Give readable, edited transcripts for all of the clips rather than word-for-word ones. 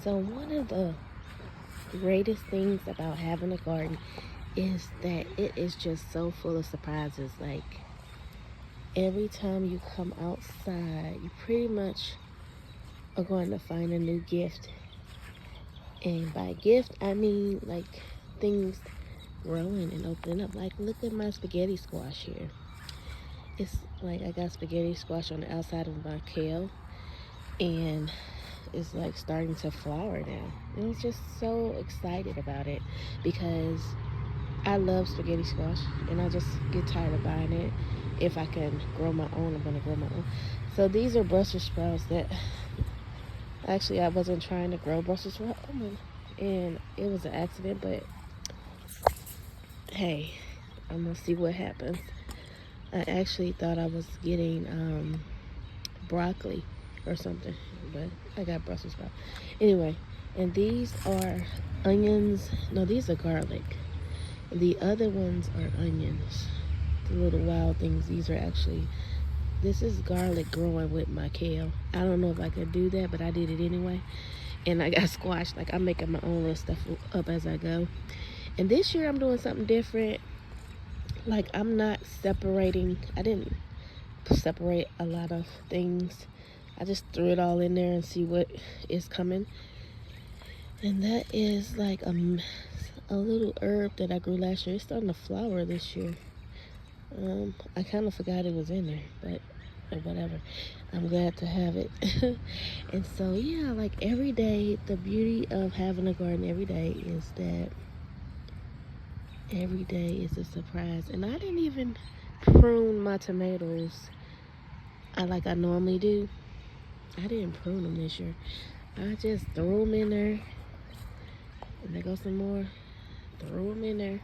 So one of the greatest things about having a garden is that it is just so full of surprises. Like every time you come outside, you pretty much are going to find a new gift. And by gift, I mean like things growing and opening up. Like look at my spaghetti squash here. It's like I got spaghetti squash on the outside of my kale, and it's like starting to flower now. And I was just so excited about it because I love spaghetti squash and I just get tired of buying it. If I can grow my own, I'm gonna grow my own. So these are Brussels sprouts that actually I wasn't trying to grow Brussels sprouts, and it was an accident, but hey, I'm gonna see what happens. I actually thought I was getting broccoli or something, but I got Brussels sprouts. Anyway, and these are onions. No, these are garlic. The other ones are onions. The little wild things. These are actually, this is garlic growing with my kale. I don't know if I could do that, but I did it anyway. And I got squash. Like I'm making my own little stuff up as I go. And this year I'm doing something different. Like I'm not separating. I didn't separate a lot of things. I just threw it all in there and see what is coming. And that is like a little herb that I grew last year. It's starting to flower this year. I kind of forgot it was in there, but whatever. I'm glad to have it. And so yeah, like every day, the beauty of having a garden every day is that every day is a surprise. And I didn't even prune my tomatoes like I normally do. I didn't prune them this year. I just threw them in there. And there goes some more. Threw them in there.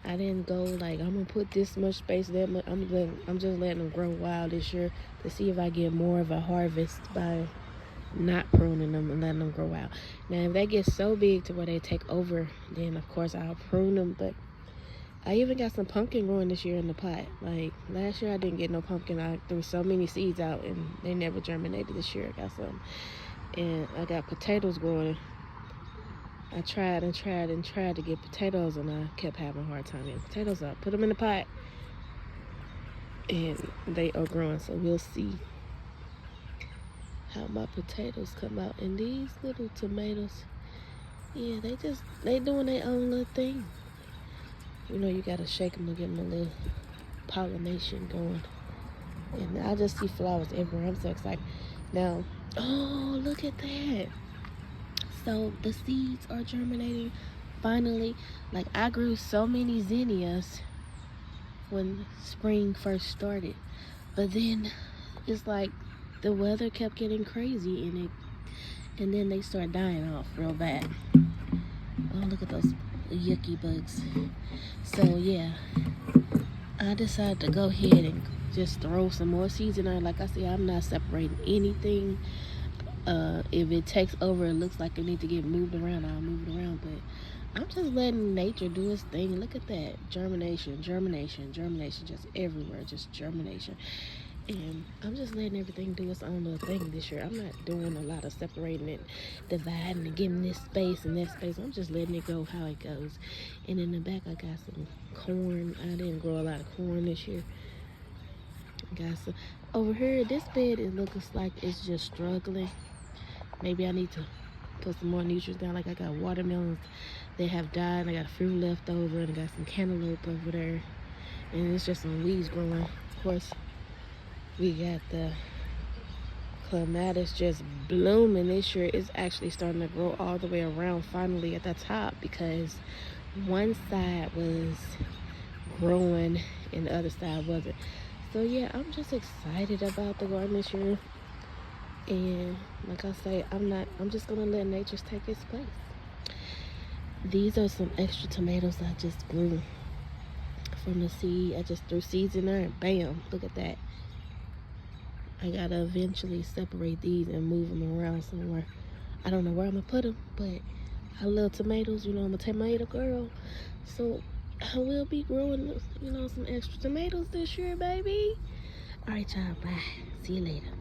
I didn't go like I'm gonna put this much space there. I'm just letting them grow wild this year to see if I get more of a harvest by not pruning them and letting them grow wild. Now if they get so big to where they take over, then of course I'll prune them. But I even got some pumpkin growing this year in the pot. Like last year I didn't get no pumpkin. I threw so many seeds out and they never germinated. This year I got some. And I got potatoes growing. I tried to get potatoes and I kept having a hard time getting potatoes up. Put them in the pot and they are growing. So we'll see how my potatoes come out. And these little tomatoes, yeah, they doing their own little thing. You know, you gotta shake them to get them a little pollination going. And I just see flowers everywhere. I'm so excited. Now, oh, look at that. So the seeds are germinating finally. Like I grew so many zinnias when spring first started. But then it's like the weather kept getting crazy and then they start dying off real bad. Oh, look at those yucky bugs. So yeah, I decided to go ahead and just throw some more seeds in there. Like I said, I'm not separating anything. If it takes over, it looks like it needs to get moved around, I'll move it around. But I'm just letting nature do its thing. Look at that. Germination, just everywhere, just germination. And I'm just letting everything do its own little thing this year. I'm not doing a lot of separating it, dividing and giving this space and that space. I'm just letting it go how it goes. And in the back, I got some corn. I didn't grow a lot of corn this year. Got some over here. This bed, it looks like it's just struggling. Maybe I need to put some more nutrients down. Like I got watermelons that have died. I got fruit left over, and I got some cantaloupe over there. And it's just some weeds growing. Of course, we got the clematis just blooming this year. It's actually starting to grow all the way around finally at the top because one side was growing and the other side wasn't. So yeah, I'm just excited about the garden this year. And like I say, I'm just gonna let nature take its place. These are some extra tomatoes I just grew from the seed. I just threw seeds in there and bam, look at that. I gotta eventually separate these and move them around somewhere. I don't know where I'm gonna put them, but I love tomatoes. You know, I'm a tomato girl. So I will be growing, you know, some extra tomatoes this year, baby. All right, y'all, bye. See you later.